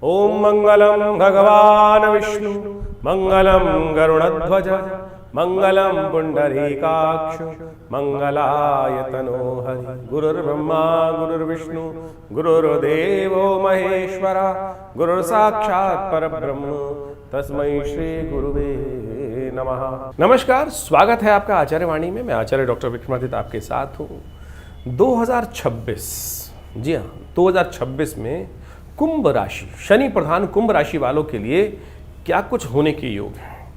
ओम मंगलम भगवान विष्णु मंगलम गरुड़ध्वज मंगलम पुंडरीकाक्ष मंगलाय तनोहरि। गुरुर्ब्रह्मा गुरुर्विष्णु गुरुर्देवो महेश्वरा गुरुर्साक्षात् परब्रह्म तस्मै श्री गुरुवे नमः। नमस्कार, स्वागत है आपका आचार्य वाणी में। मैं आचार्य डॉक्टर विक्रमादित्य आपके साथ हूँ। 2026, जी हाँ, 2026 में कुंभ राशि, शनि प्रधान कुंभ राशि वालों के लिए क्या कुछ होने के योग है।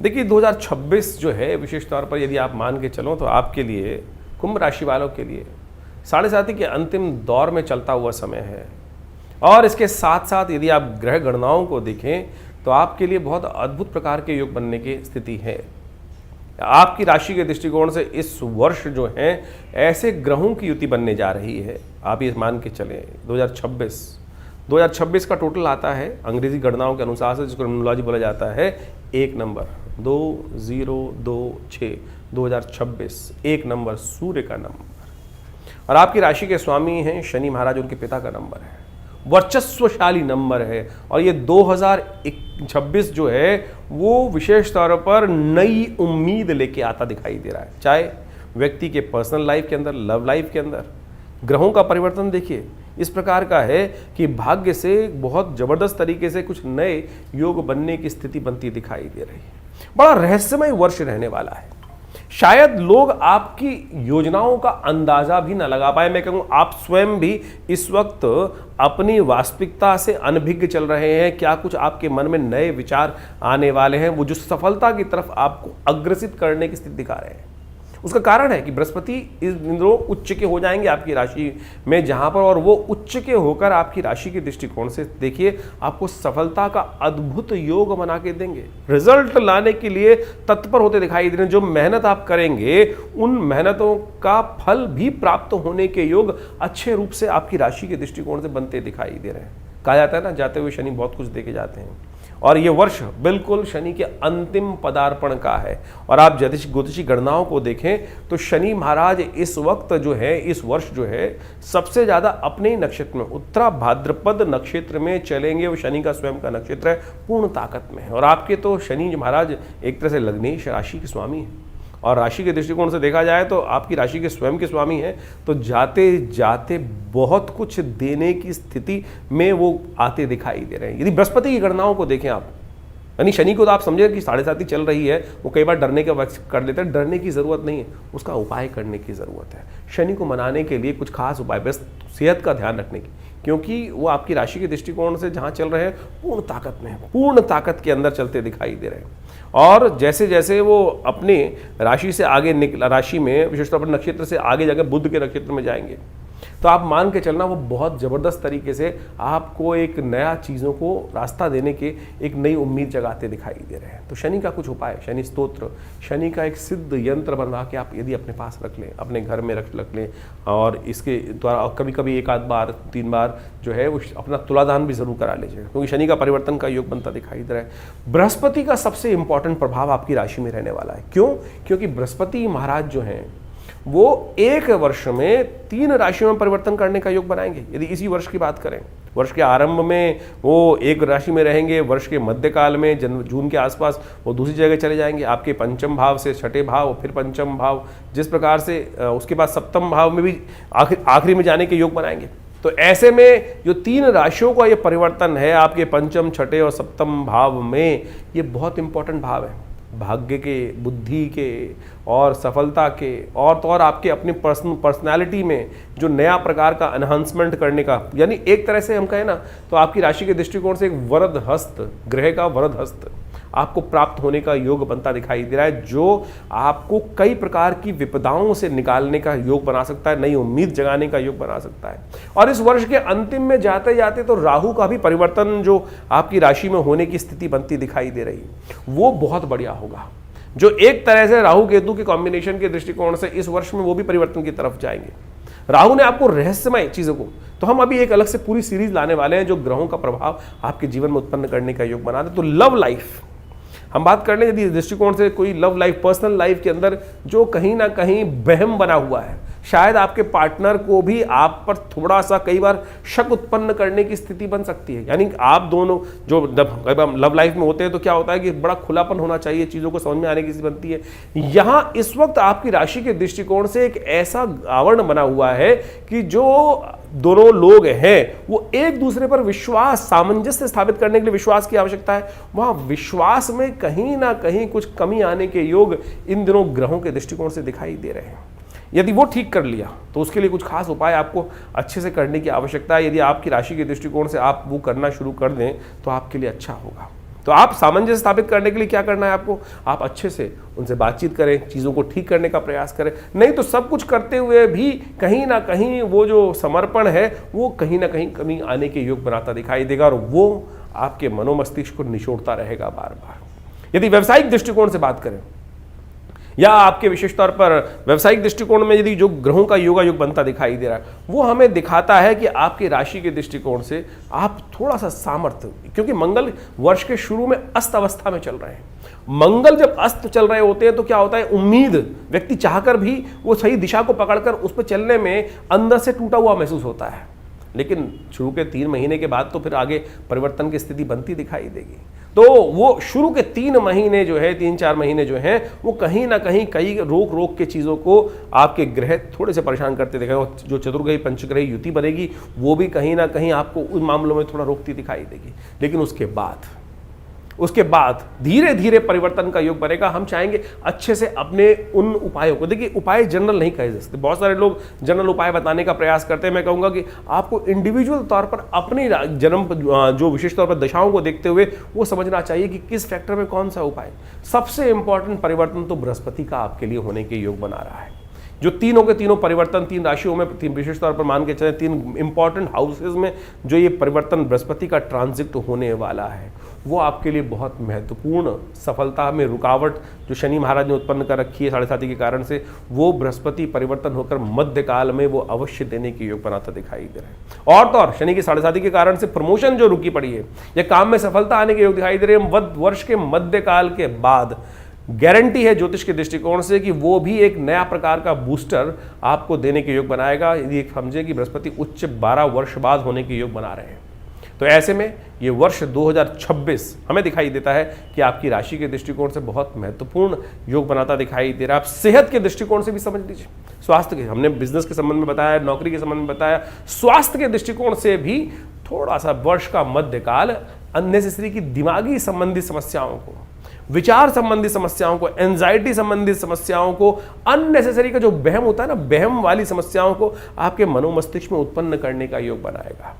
देखिए 2026 जो है, विशेष तौर पर यदि आप मान के चलो तो आपके लिए, कुंभ राशि वालों के लिए साढ़े साथी के अंतिम दौर में चलता हुआ समय है। और इसके साथ साथ यदि आप ग्रह गणनाओं को देखें तो आपके लिए बहुत अद्भुत प्रकार के योग बनने की स्थिति है। आपकी राशि के दृष्टिकोण से इस वर्ष जो है ऐसे ग्रहों की युति बनने जा रही है। आप ये मान के चलें 2026 का टोटल आता है अंग्रेजी गणनाओं के अनुसार से, जिसको न्यूमरोलॉजी बोला जाता है, 1 नंबर 2026 2026 1 नंबर सूर्य का नंबर। और आपकी राशि के स्वामी हैं शनि महाराज, उनके पिता का नंबर है, वर्चस्वशाली नंबर है। और ये 2026 जो है वो विशेष तौर पर नई उम्मीद लेके आता दिखाई दे रहा है। चाहे व्यक्ति के पर्सनल लाइफ के अंदर, लव लाइफ के अंदर, ग्रहों का परिवर्तन देखिए इस प्रकार का है कि भाग्य से बहुत जबरदस्त तरीके से कुछ नए योग बनने की स्थिति बनती दिखाई दे रही है। बड़ा रहस्यमय वर्ष रहने वाला है। शायद लोग आपकी योजनाओं का अंदाजा भी न लगा पाए। मैं कहूँ आप स्वयं भी इस वक्त अपनी वास्तविकता से अनभिज्ञ चल रहे हैं। क्या कुछ आपके मन में नए विचार आने वाले हैं, वो जो सफलता की तरफ आपको अग्रसित करने की स्थिति दिखा रहे हैं। उसका कारण है कि बृहस्पति इस दिनों उच्च के हो जाएंगे आपकी राशि में, जहां पर, और वो उच्च के होकर आपकी राशि के दृष्टिकोण से देखिए आपको सफलता का अद्भुत योग बना के देंगे। रिजल्ट लाने के लिए तत्पर होते दिखाई दे रहे हैं। जो मेहनत आप करेंगे उन मेहनतों का फल भी प्राप्त होने के योग अच्छे रूप से आपकी राशि के दृष्टिकोण से बनते दिखाई दे रहे हैं। कहा जाता है ना, जाते हुए शनि बहुत कुछ दे के जाते हैं। और ये वर्ष बिल्कुल शनि के अंतिम पदार्पण का है। और आप ज्योतिषी गणनाओं को देखें तो शनि महाराज इस वक्त जो है, इस वर्ष जो है, सबसे ज़्यादा अपने ही नक्षत्र में, उत्तरा भाद्रपद नक्षत्र में चलेंगे। वो शनि का स्वयं का नक्षत्र है, पूर्ण ताकत में है। और आपके तो शनि महाराज एक तरह से लग्नेश राशि के स्वामी हैं। और राशि के दृष्टिकोण से देखा जाए तो आपकी राशि के स्वयं के स्वामी हैं। तो जाते जाते बहुत कुछ देने की स्थिति में वो आते दिखाई दे रहे हैं। यदि बृहस्पति की गणनाओं को देखें आप, यानी शनि को तो आप समझे कि साढ़े साथी चल रही है, वो कई बार डरने का वक्त कर लेते हैं। डरने की ज़रूरत नहीं है, उसका उपाय करने की ज़रूरत है। शनि को मनाने के लिए कुछ खास उपाय, बस सेहत का ध्यान रखने की, क्योंकि वो आपकी राशि के दृष्टिकोण से जहाँ चल रहे हैं पूर्ण ताकत में है, पूर्ण ताकत के अंदर चलते दिखाई दे रहे हैं। और जैसे जैसे वो अपने राशि से आगे राशि में, विशेषतौर पर नक्षत्र से आगे जाकर बुध के नक्षत्र में जाएंगे, तो आप मान के चलना वो बहुत ज़बरदस्त तरीके से आपको एक नया चीज़ों को रास्ता देने के एक नई उम्मीद जगाते दिखाई दे रहे हैं। तो शनि का कुछ उपाय, शनि स्तोत्र, शनि का एक सिद्ध यंत्र बनवा के आप यदि अपने पास रख लें, अपने घर में रख लें, और इसके द्वारा कभी कभी 1 बार 3 बार जो है वो अपना तुलादान भी जरूर करा लीजिए, क्योंकि शनि का परिवर्तन का योग बनता दिखाई दे रहा है। बृहस्पति का सबसे इंपॉर्टेंट प्रभाव आपकी राशि में रहने वाला है। क्यों? क्योंकि बृहस्पति महाराज जो हैं वो एक वर्ष में 3 राशियों में परिवर्तन करने का योग बनाएंगे। यदि इसी वर्ष की बात करें, वर्ष के आरंभ में वो एक राशि में रहेंगे, वर्ष के मध्यकाल में जून के आसपास वो दूसरी जगह चले जाएंगे, आपके पंचम भाव से छठे भाव, फिर पंचम भाव, जिस प्रकार से उसके बाद सप्तम भाव में भी आखिरी में जाने के योग बनाएंगे। तो ऐसे में जो 3 राशियों का ये परिवर्तन है आपके पंचम, छठे और सप्तम भाव में, ये बहुत इंपॉर्टेंट भाव है भाग्य के, बुद्धि के और सफलता के, और तो और आपके अपनी पर्सनालिटी में जो नया प्रकार का एनहांसमेंट करने का, यानी एक तरह से हम कहें ना तो आपकी राशि के दृष्टिकोण से एक वरद हस्त, ग्रह का वरद हस्त आपको प्राप्त होने का योग बनता दिखाई दे रहा है, जो आपको कई प्रकार की विपदाओं से निकालने का योग बना सकता है, नई उम्मीद जगाने का योग बना सकता है। और इस वर्ष के अंतिम में जाते जाते तो राहु का भी परिवर्तन जो आपकी राशि में होने की स्थिति बनती दिखाई दे रही है, वो बहुत बढ़िया होगा। जो एक तरह से राहु केतु के कॉम्बिनेशन के दृष्टिकोण से इस वर्ष में वो भी परिवर्तन की तरफ जाएंगे। राहु ने आपको रहस्यमय चीजों को, तो हम अभी एक अलग से पूरी सीरीज लाने वाले हैं जो ग्रहों का प्रभाव आपके जीवन में उत्पन्न करने का योग बना दे। तो लव लाइफ हम बात कर लें, यदि दृष्टिकोण से कोई लव लाइफ, पर्सनल लाइफ के अंदर जो कहीं ना कहीं वहम बना हुआ है, शायद आपके पार्टनर को भी आप पर थोड़ा सा कई बार शक उत्पन्न करने की स्थिति बन सकती है। यानी आप दोनों जो लव लाइफ में होते हैं तो क्या होता है कि बड़ा खुलापन होना चाहिए, चीज़ों को समझ में आने की स्थिति बनती है। यहाँ इस वक्त आपकी राशि के दृष्टिकोण से एक ऐसा आवरण बना हुआ है कि जो दोनों लोग हैं वो एक दूसरे पर विश्वास, सामंजस्य स्थापित करने के लिए विश्वास की आवश्यकता है। वहां विश्वास में कहीं ना कहीं कुछ कमी आने के योग इन दिनों ग्रहों के दृष्टिकोण से दिखाई दे रहे हैं। यदि वो ठीक कर लिया तो उसके लिए कुछ खास उपाय आपको अच्छे से करने की आवश्यकता है। यदि आपकी राशि के दृष्टिकोण से आप वो करना शुरू कर दें तो आपके लिए अच्छा होगा। तो आप सामंजस्य स्थापित करने के लिए क्या करना है आपको, आप अच्छे से उनसे बातचीत करें, चीज़ों को ठीक करने का प्रयास करें। नहीं तो सब कुछ करते हुए भी कहीं ना कहीं वो जो समर्पण है वो कहीं ना कहीं कमी आने के योग बनाता दिखाई देगा और वो आपके मनोमस्तिष्क को निचोड़ता रहेगा बार बार। यदि व्यावसायिक दृष्टिकोण से बात करें या आपके विशेष तौर पर व्यावसायिक दृष्टिकोण में यदि जो ग्रहों का योगायोग बनता दिखाई दे रहा है वो हमें दिखाता है कि आपकी राशि के दृष्टिकोण से आप थोड़ा सा सामर्थ्य, क्योंकि मंगल वर्ष के शुरू में अस्त अवस्था में चल रहे हैं। मंगल जब अस्त चल रहे होते हैं तो क्या होता है, उम्मीद व्यक्ति चाहकर भी वो सही दिशा को पकड़कर उस पर चलने में अंदर से टूटा हुआ महसूस होता है। लेकिन शुरू के 3 महीने के बाद तो फिर आगे परिवर्तन की स्थिति बनती दिखाई देगी। तो वो शुरू के 3 महीने जो है, 3-4 महीने जो हैं वो कहीं ना कहीं कई रोक के चीज़ों को आपके ग्रह थोड़े से परेशान करते दिखाएगा। जो चतुर्ग्रही पंचग्रही युति बनेगी वो भी कहीं ना कहीं आपको उन मामलों में थोड़ा रोकती दिखाई देगी। लेकिन उसके बाद धीरे धीरे परिवर्तन का योग बनेगा। हम चाहेंगे अच्छे से अपने उन उपायों को, देखिए उपाय जनरल नहीं कहे जा सकते, बहुत सारे लोग जनरल उपाय बताने का प्रयास करते हैं। मैं कहूँगा कि आपको इंडिविजुअल तौर पर अपनी जन्म जो विशेष तौर पर दशाओं को देखते हुए वो समझना चाहिए कि किस फैक्टर में कौन सा उपाय। सबसे इंपॉर्टेंट परिवर्तन तो बृहस्पति का आपके लिए होने के योग बना रहा है। जो तीनों के तीनों परिवर्तन 3 राशियों में, विशेष तौर पर मान के चले 3 इंपॉर्टेंट हाउसेज में जो ये परिवर्तन बृहस्पति का ट्रांजिट होने वाला है वो आपके लिए बहुत महत्वपूर्ण, सफलता में रुकावट जो शनि महाराज ने उत्पन्न कर रखी है 7.5 के कारण से, वो बृहस्पति परिवर्तन होकर मध्यकाल में वो अवश्य देने की योग बनाता दिखाई दे रहा है। और तो और शनि की 7.5 के कारण से प्रमोशन जो रुकी पड़ी है या काम में सफलता आने के योग दिखाई दे रहे हैं। वर्ष के मध्यकाल के बाद गारंटी है ज्योतिष के दृष्टिकोण से कि वो भी एक नया प्रकार का बूस्टर आपको देने के योग बनाएगा। यदि समझे कि बृहस्पति उच्च 12 वर्ष बाद होने के योग बना रहे हैं तो ऐसे में ये वर्ष 2026 हमें दिखाई देता है कि आपकी राशि के दृष्टिकोण से बहुत महत्वपूर्ण योग बनाता दिखाई दे रहा है। आप सेहत के दृष्टिकोण से भी समझ लीजिए, स्वास्थ्य के, हमने बिजनेस के संबंध में बताया, नौकरी के संबंध में बताया, स्वास्थ्य के दृष्टिकोण से भी थोड़ा सा वर्ष का मध्यकाल अननेसेसरी की दिमागी संबंधी समस्याओं को, विचार संबंधी समस्याओं को, एंजाइटी संबंधी समस्याओं को, अननेसेसरी का जो बहम होता है ना, बहम वाली समस्याओं को आपके मनोमस्तिष्क में उत्पन्न करने का योग बनाएगा।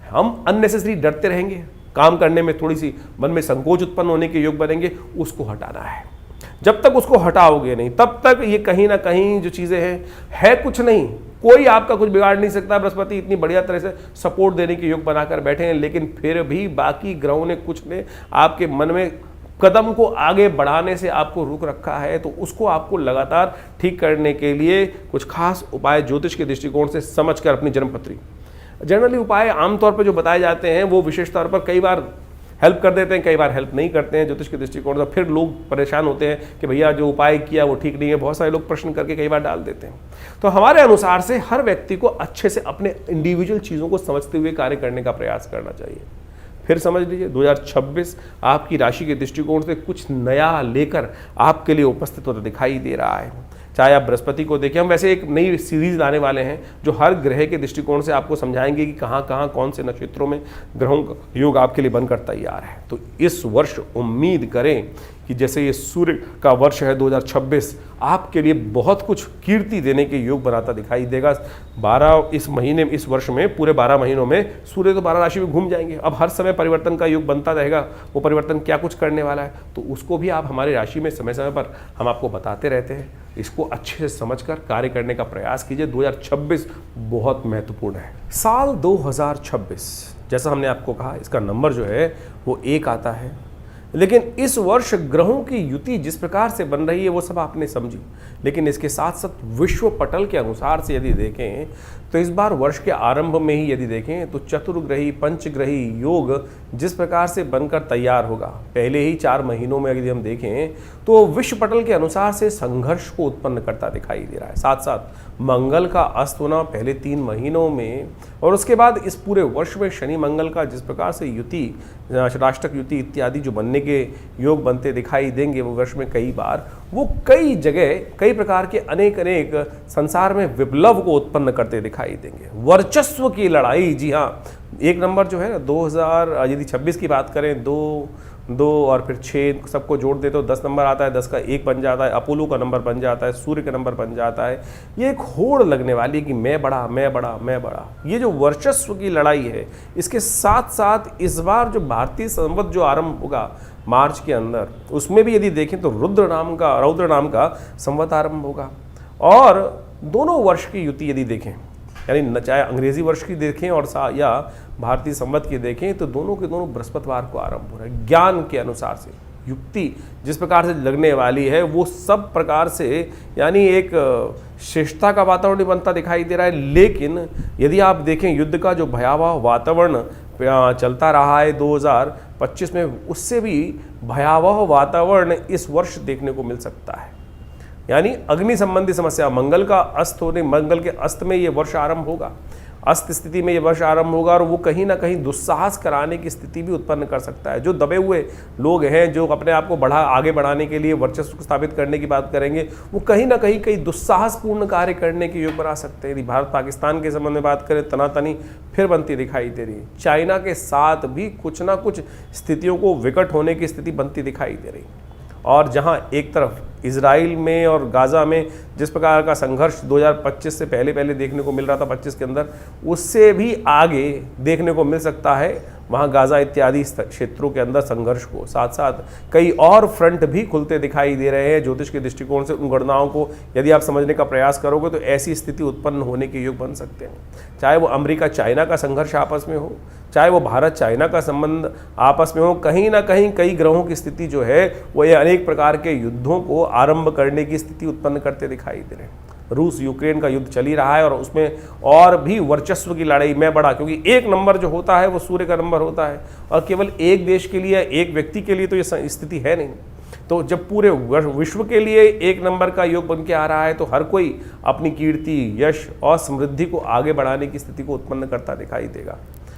हम अननेसेसरी डरते रहेंगे, काम करने में थोड़ी सी मन में संकोच उत्पन्न होने के योग बनेंगे, उसको हटाना है। जब तक उसको हटाओगे नहीं तब तक ये कहीं ना कहीं जो चीज़ें हैं कुछ नहीं, कोई आपका कुछ बिगाड़ नहीं सकता। बृहस्पति इतनी बढ़िया तरह से सपोर्ट देने के योग बनाकर बैठे हैं, लेकिन फिर भी बाकी ग्रहों ने कुछ ने आपके मन में कदम को आगे बढ़ाने से आपको रोक रखा है। तो उसको आपको लगातार ठीक करने के लिए कुछ खास उपाय ज्योतिष के दृष्टिकोण से समझकर अपनी जन्मपत्री, जनरली उपाय आमतौर पर जो बताए जाते हैं वो विशेष तौर पर कई बार हेल्प कर देते हैं, कई बार हेल्प नहीं करते हैं ज्योतिष के दृष्टिकोण से। फिर लोग परेशान होते हैं कि भैया जो उपाय किया वो ठीक नहीं है। बहुत सारे लोग प्रश्न करके कई बार डाल देते हैं। तो हमारे अनुसार से हर व्यक्ति को अच्छे से अपने इंडिविजुअल चीज़ों को समझते हुए कार्य करने का प्रयास करना चाहिए। फिर समझ लीजिए 2026 आपकी राशि के दृष्टिकोण से कुछ नया लेकर आपके लिए उपस्थित होता दिखाई दे रहा है। चाहे आप बृहस्पति को देखें, हम वैसे एक नई सीरीज लाने वाले हैं जो हर ग्रह के दृष्टिकोण से आपको समझाएंगे कि कहाँ कहाँ कौन से नक्षत्रों में ग्रहों का योग आपके लिए बनकर तैयार है। तो इस वर्ष उम्मीद करें कि जैसे ये सूर्य का वर्ष है 2026 आपके लिए बहुत कुछ कीर्ति देने के योग बनाता दिखाई देगा। 12 इस महीने, इस वर्ष में पूरे 12 महीनों में सूर्य तो 12 राशि में घूम जाएंगे। अब हर समय परिवर्तन का योग बनता रहेगा, वो परिवर्तन क्या कुछ करने वाला है तो उसको भी आप हमारी राशि में समय समय पर हम आपको बताते रहते हैं। इसको अच्छे से समझकर कार्य करने का प्रयास कीजिए। 2026 बहुत महत्वपूर्ण है। साल 2026 जैसा हमने आपको कहा, इसका नंबर जो है वो 1 आता है। लेकिन इस वर्ष ग्रहों की युति जिस प्रकार से बन रही है वो सब आपने समझी, लेकिन इसके साथ साथ विश्व पटल के अनुसार से यदि देखें तो इस बार वर्ष के आरंभ में ही यदि देखें तो चतुर्ग्रही पंचग्रही योग जिस प्रकार से बनकर तैयार होगा, पहले ही 4 महीनों में यदि हम देखें तो विश्व पटल के अनुसार से संघर्ष को उत्पन्न करता दिखाई दे रहा है। साथ साथ मंगल का अस्त होना पहले 3 महीनों में और उसके बाद इस पूरे वर्ष में शनि मंगल का जिस प्रकार से युति, राष्ट्रक युति इत्यादि जो बनने के योग बनते दिखाई देंगे वो वर्ष में कई बार, वो कई जगह कई प्रकार के अनेक संसार में विप्लव को उत्पन्न करते दिखाई देंगे। वर्चस्व की लड़ाई, जी हाँ, 1 नंबर जो है ना 2000 यदि 26 की बात करें, 2 और फिर 6 सबको जोड़ दे तो 10 नंबर आता है, 10 का 1 बन जाता है, अपोलो का नंबर बन जाता है, सूर्य का नंबर बन जाता है। ये एक होड़ लगने वाली है कि मैं बड़ा मैं बड़ा मैं बड़ा। ये जो वर्चस्व की लड़ाई है, इसके साथ साथ इस बार जो भारतीय संवत जो आरंभ होगा मार्च के अंदर, उसमें भी यदि देखें तो रौद्र नाम का संवत आरंभ होगा। और दोनों वर्ष की युति यदि देखें, यानी चाहे अंग्रेजी वर्ष की देखें और या भारतीय संवत की देखें, तो दोनों के दोनों बृहस्पतिवार को आरंभ हो रहा है। ज्ञान के अनुसार से युक्ति जिस प्रकार से लगने वाली है वो सब प्रकार से यानी एक श्रेष्ठता का वातावरण बनता दिखाई दे रहा है। लेकिन यदि आप देखें युद्ध का जो भयावह वातावरण चलता रहा है 2025 में, उससे भी भयावह वातावरण इस वर्ष देखने को मिल सकता है। यानी अग्नि संबंधी समस्या, मंगल का अस्त होने, मंगल के अस्त में ये वर्ष आरंभ होगा, अस्त स्थिति में ये वर्ष आरंभ होगा और वो कहीं ना कहीं दुस्साहस कराने की स्थिति भी उत्पन्न कर सकता है। जो दबे हुए लोग हैं, जो अपने आप को आगे बढ़ाने के लिए वर्चस्व को स्थापित करने की बात करेंगे, वो कहीं ना कहीं कई दुस्साहसपूर्ण कार्य करने के योग बना सकते हैं। यदि भारत पाकिस्तान के संबंध में बात करें, तनातनी फिर बनती दिखाई दे रही है। चाइना के साथ भी कुछ ना कुछ स्थितियों को विकट होने की स्थिति बनती दिखाई दे रही है। और जहां एक तरफ इजराइल में और गाज़ा में जिस प्रकार का संघर्ष 2025 से पहले देखने को मिल रहा था 25 के अंदर, उससे भी आगे देखने को मिल सकता है वहाँ गाज़ा इत्यादि क्षेत्रों के अंदर संघर्ष को। साथ साथ कई और फ्रंट भी खुलते दिखाई दे रहे हैं। ज्योतिष के दृष्टिकोण से उन गणनाओं को यदि आप समझने का प्रयास करोगे तो ऐसी स्थिति उत्पन्न होने के योग बन सकते हैं। चाहे वो अमेरिका चाइना का संघर्ष आपस में हो, चाहे वो भारत चाइना का संबंध आपस में हो, कहीं ना कहीं कई ग्रहों की स्थिति जो है वो ये अनेक प्रकार के युद्धों को आरंभ करने की स्थिति उत्पन्न करते दिखाई दे रहे हैं। रूस यूक्रेन का युद्ध चल ही रहा है और उसमें और भी वर्चस्व की लड़ाई में बड़ा, क्योंकि 1 नंबर जो होता है वो सूर्य का नंबर होता है और केवल एक देश के लिए, एक व्यक्ति के लिए तो ये स्थिति है नहीं। तो जब पूरे विश्व के लिए 1 नंबर का योग बन के आ रहा है तो हर कोई अपनी कीर्ति, यश और समृद्धि को आगे बढ़ाने की स्थिति को उत्पन्न करता दिखाई देगा।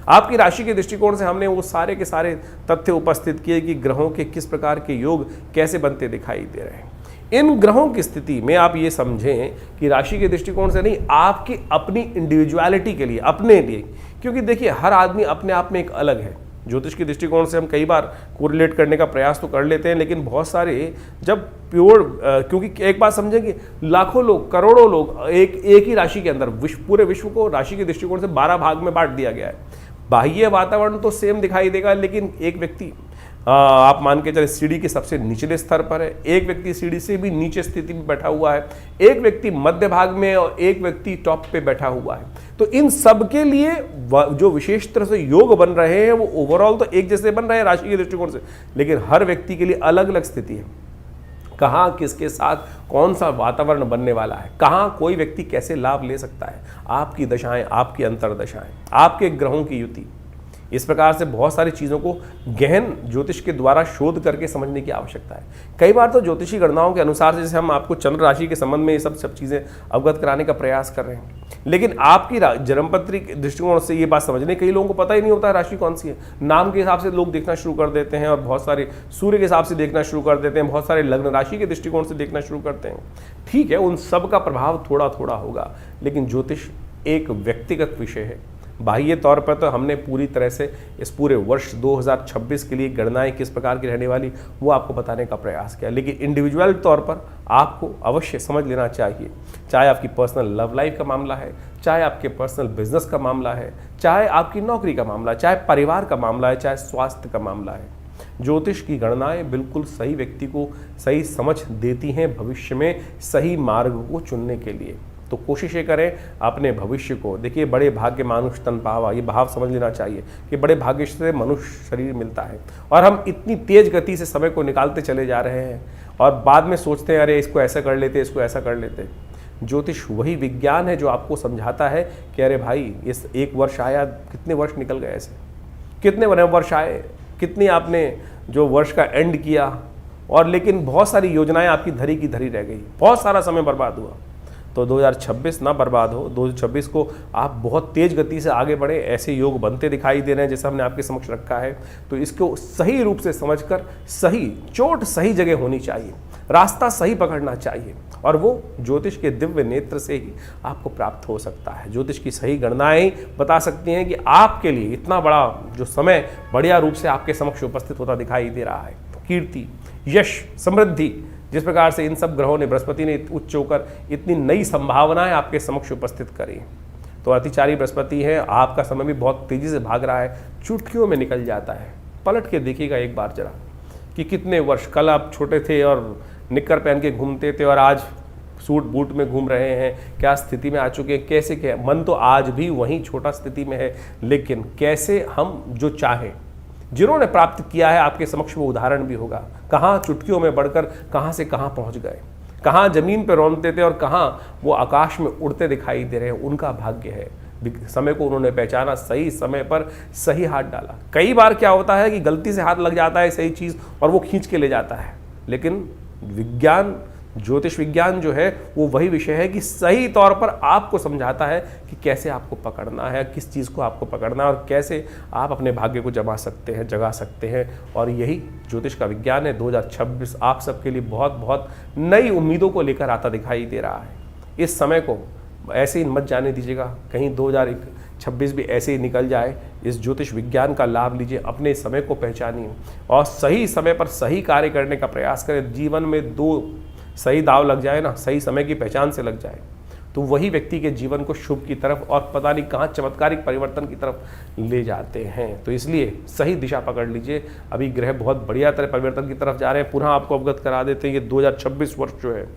आपकी राशि के दृष्टिकोण से हमने वो सारे के सारे तथ्य उपस्थित किए कि ग्रहों के किस प्रकार के योग कैसे बनते दिखाई दे रहे हैं। इन ग्रहों की स्थिति में आप ये समझें कि राशि के दृष्टिकोण से नहीं, आपकी अपनी इंडिविजुअलिटी के लिए, अपने लिए, क्योंकि देखिए हर आदमी अपने आप में एक अलग है। ज्योतिष के दृष्टिकोण से हम कई बार कोरिलेट करने का प्रयास तो कर लेते हैं, लेकिन बहुत सारे जब प्योर, क्योंकि एक बात समझें कि लाखों लोग, करोड़ों लोग एक ही राशि के अंदर, पूरे विश्व को राशि के दृष्टिकोण से 12 भाग में बांट दिया गया है। बाह्य वातावरण तो सेम दिखाई देगा, लेकिन एक व्यक्ति आप मान के चले सीढ़ी के सबसे निचले स्तर पर है, एक व्यक्ति सीढ़ी से भी नीचे स्थिति में बैठा हुआ है, एक व्यक्ति मध्य भाग में और एक व्यक्ति टॉप पे बैठा हुआ है। तो इन सब के लिए जो विशेष तरह से योग बन रहे हैं वो ओवरऑल तो एक जैसे बन रहे हैं राशि के दृष्टिकोण से, लेकिन हर व्यक्ति के लिए अलग अलग स्थिति है। कहाँ किसके साथ कौन सा वातावरण बनने वाला है, कहाँ कोई व्यक्ति कैसे लाभ ले सकता है, आपकी दशाएं, आपकी अंतर्दशाएं, आपके ग्रहों की युति, इस प्रकार से बहुत सारी चीज़ों को गहन ज्योतिष के द्वारा शोध करके समझने की आवश्यकता है। कई बार तो ज्योतिषी गणनाओं के अनुसार जैसे हम आपको चंद्र राशि के संबंध में ये सब चीज़ें अवगत कराने का प्रयास कर रहे हैं, लेकिन आपकी जन्मपत्री के दृष्टिकोण से ये बात समझने कई लोगों को पता ही नहीं होता है राशि कौन सी है। नाम के हिसाब से लोग देखना शुरू कर देते हैं और बहुत सारे सूर्य के हिसाब से देखना शुरू कर देते हैं, बहुत सारे लग्न राशि के दृष्टिकोण से देखना शुरू करते हैं। ठीक है, उन सब का प्रभाव थोड़ा थोड़ा होगा, लेकिन ज्योतिष एक व्यक्तिगत विषय है। बाह्य तौर पर तो हमने पूरी तरह से इस पूरे वर्ष 2026 के लिए गणनाएं किस प्रकार की रहने वाली वो आपको बताने का प्रयास किया, लेकिन इंडिविजुअल तौर पर आपको अवश्य समझ लेना चाहिए। चाहे आपकी पर्सनल लव लाइफ का मामला है, चाहे आपके पर्सनल बिजनेस का मामला है, चाहे आपकी नौकरी का मामला है, चाहे परिवार का मामला है, चाहे स्वास्थ्य का मामला है, ज्योतिष की गणनाएं बिल्कुल सही व्यक्ति को सही समझ देती हैं भविष्य में सही मार्ग को चुनने के लिए। तो कोशिश ये करें अपने भविष्य को। देखिए, बड़े भाग्य मानुष तन पावा, ये भाव समझ लेना चाहिए कि बड़े भाग्य से मनुष्य शरीर मिलता है, और हम इतनी तेज गति से समय को निकालते चले जा रहे हैं और बाद में सोचते हैं अरे इसको ऐसा कर लेते, इसको ऐसा कर लेते। ज्योतिष वही विज्ञान है जो आपको समझाता है कि अरे भाई, इस एक वर्ष आया, कितने वर्ष निकल गए ऐसे, कितने वर्ष आए, कितनी आपने जो वर्ष का एंड किया, और लेकिन बहुत सारी योजनाएं आपकी धरी की धरी रह गई, बहुत सारा समय बर्बाद हुआ। तो 2026 ना बर्बाद हो, 2026 को आप बहुत तेज गति से आगे बढ़े, ऐसे योग बनते दिखाई दे रहे हैं जैसा हमने आपके समक्ष रखा है। तो इसको सही रूप से समझकर, सही चोट सही जगह होनी चाहिए, रास्ता सही पकड़ना चाहिए, और वो ज्योतिष के दिव्य नेत्र से ही आपको प्राप्त हो सकता है। ज्योतिष की सही गणनाएं बता सकती हैं कि आपके लिए इतना बड़ा जो समय बढ़िया रूप से आपके समक्ष उपस्थित होता दिखाई दे रहा है। कीर्ति, यश, समृद्धि, जिस प्रकार से इन सब ग्रहों ने, बृहस्पति ने उच्च होकर इतनी नई संभावनाएं आपके समक्ष उपस्थित करी, तो अतिचारी बृहस्पति है, आपका समय भी बहुत तेजी से भाग रहा है, चुटकियों में निकल जाता है। पलट के देखिएगा एक बार जरा कि कितने वर्ष, कल आप छोटे थे और निक्कर पहन के घूमते थे और आज सूट बूट में घूम रहे हैं, क्या स्थिति में आ चुके हैं, कैसे क्या। मन तो आज भी वहीं छोटा स्थिति में है, लेकिन कैसे हम जो चाहें, जिन्होंने प्राप्त किया है आपके समक्ष वो उदाहरण भी होगा, कहाँ चुटकियों में बढ़कर कहाँ से कहाँ पहुँच गए, कहाँ जमीन पर रौंदते थे और कहाँ वो आकाश में उड़ते दिखाई दे रहे हैं। उनका भाग्य है, समय को उन्होंने पहचाना, सही समय पर सही हाथ डाला। कई बार क्या होता है कि गलती से हाथ लग जाता है सही चीज़ और वो खींच के ले जाता है, लेकिन विज्ञान, ज्योतिष विज्ञान जो है वो वही विषय है कि सही तौर पर आपको समझाता है कि कैसे आपको पकड़ना है, किस चीज़ को आपको पकड़ना है और कैसे आप अपने भाग्य को जगा सकते हैं। और यही ज्योतिष का विज्ञान है। 2026 आप सबके लिए बहुत बहुत नई उम्मीदों को लेकर आता दिखाई दे रहा है। इस समय को ऐसे ही मत जाने दीजिएगा, कहीं 2026 भी ऐसे ही निकल जाए। इस ज्योतिष विज्ञान का लाभ लीजिए, अपने समय को पहचानिए और सही समय पर सही कार्य करने का प्रयास करें। जीवन में दो सही दाव लग जाए ना, सही समय की पहचान से लग जाए, तो वही व्यक्ति के जीवन को शुभ की तरफ और पता नहीं कहाँ चमत्कारिक परिवर्तन की तरफ ले जाते हैं। तो इसलिए सही दिशा पकड़ लीजिए। अभी ग्रह बहुत बढ़िया तरह परिवर्तन की तरफ जा रहे हैं। पुनः आपको अवगत करा देते हैं, ये 2026 वर्ष जो है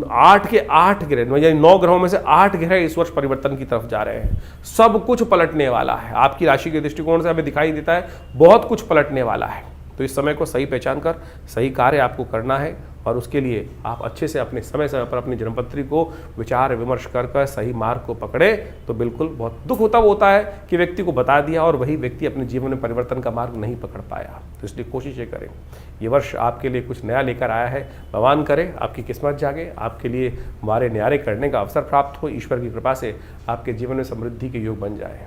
8 के 8 ग्रह, यानी 9 ग्रहों में से 8 ग्रह इस वर्ष परिवर्तन की तरफ जा रहे हैं। सब कुछ पलटने वाला है। आपकी राशि के दृष्टिकोण से हमें दिखाई देता है बहुत कुछ पलटने वाला है। तो इस समय को सही पहचान कर सही कार्य आपको करना है, और उसके लिए आप अच्छे से अपने समय पर अपनी जन्मपत्री को विचार विमर्श कर सही मार्ग को पकड़े। तो बिल्कुल बहुत दुख होता है कि व्यक्ति को बता दिया और वही व्यक्ति अपने जीवन में परिवर्तन का मार्ग नहीं पकड़ पाया। तो इसलिए कोशिशें करें, ये वर्ष आपके लिए कुछ नया लेकर आया है। भगवान करे आपकी किस्मत जागे, आपके लिए हमारे न्यारे करने का अवसर प्राप्त हो, ईश्वर की कृपा से आपके जीवन में समृद्धि के योग बन जाए।